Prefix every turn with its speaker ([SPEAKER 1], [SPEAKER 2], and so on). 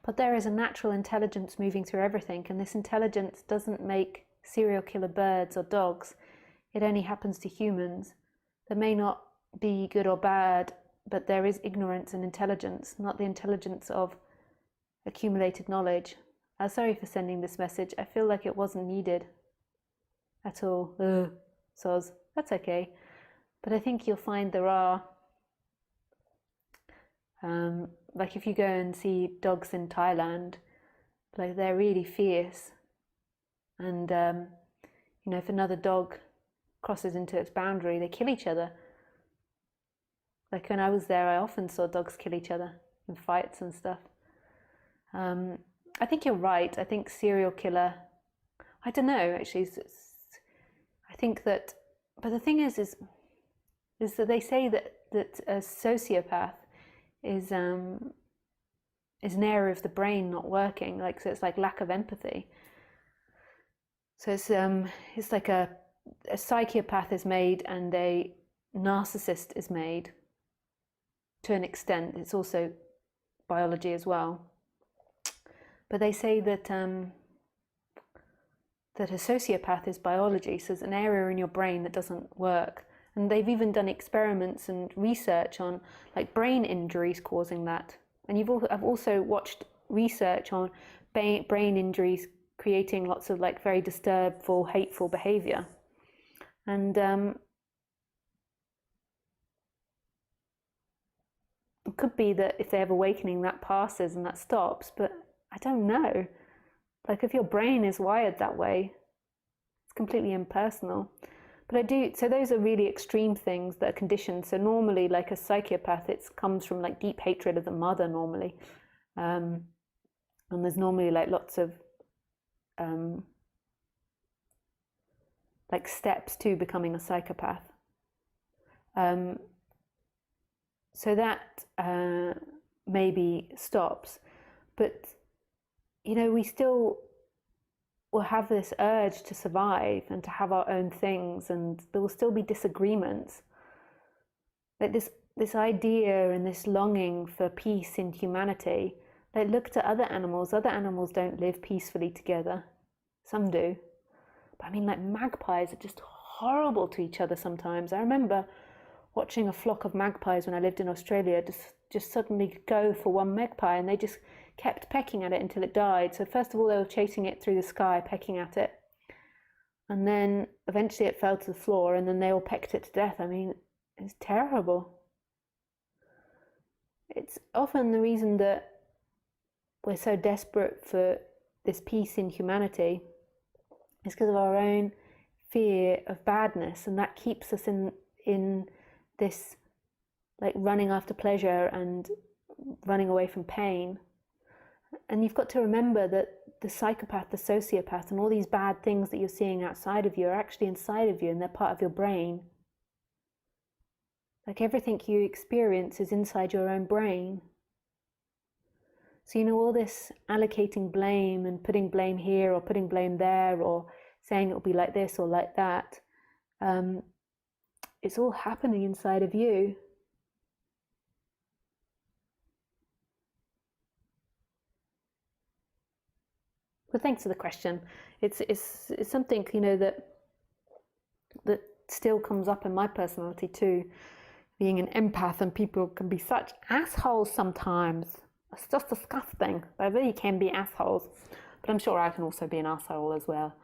[SPEAKER 1] But there is a natural intelligence moving through everything, and this intelligence doesn't make serial killer birds or dogs. It only happens to humans. There may not be good or bad, but there is ignorance and intelligence, not the intelligence of accumulated knowledge. Sorry for sending this message. I feel like it wasn't needed at all. Soz. That's okay. But I think you'll find there are, like if you go and see dogs in Thailand, like they're really fierce. And, you know, if another dog crosses into its boundary, they kill each other. Like when I was there, I often saw dogs kill each other in fights and stuff. I think you're right. I think serial killer, I don't know, actually. I think that, but the thing is that they say that a sociopath is an area of the brain not working, like, so it's like lack of empathy. So it's like a psychopath is made and a narcissist is made to an extent. It's also biology as well. But they say that that a sociopath is biology, so there's an area in your brain that doesn't work. And they've even done experiments and research on like brain injuries causing that. And I've also watched research on brain injuries creating lots of like very disturbful, hateful behavior. And it could be that if they have awakening, that passes and that stops, but I don't know. Like if your brain is wired that way, it's completely impersonal. But so those are really extreme things that are conditioned. So normally, like a psychopath, it comes from like deep hatred of the mother normally. And there's normally like lots of like steps to becoming a psychopath. So that maybe stops. But you know, we still will have this urge to survive and to have our own things, and there will still be disagreements. Like this idea and this longing for peace in humanity. Like look to other animals. Other animals don't live peacefully together. Some do. But I mean, like magpies are just horrible to each other sometimes. I remember watching a flock of magpies when I lived in Australia just suddenly go for one magpie, and they just kept pecking at it until it died. So first of all, they were chasing it through the sky, pecking at it. And then eventually it fell to the floor, and then they all pecked it to death. I mean, it's terrible. It's often the reason that we're so desperate for this peace in humanity is because of our own fear of badness, and that keeps us in this like running after pleasure and running away from pain. And you've got to remember that the psychopath, the sociopath, and all these bad things that you're seeing outside of you are actually inside of you, and they're part of your brain. Like everything you experience is inside your own brain. So you know, all this allocating blame and putting blame here or putting blame there or saying it'll be like this or like that, it's all happening inside of you. But thanks for the question. It's something, you know, that still comes up in my personality too, being an empath, and people can be such assholes sometimes. It's just disgusting. They really can be assholes. But I'm sure I can also be an asshole as well.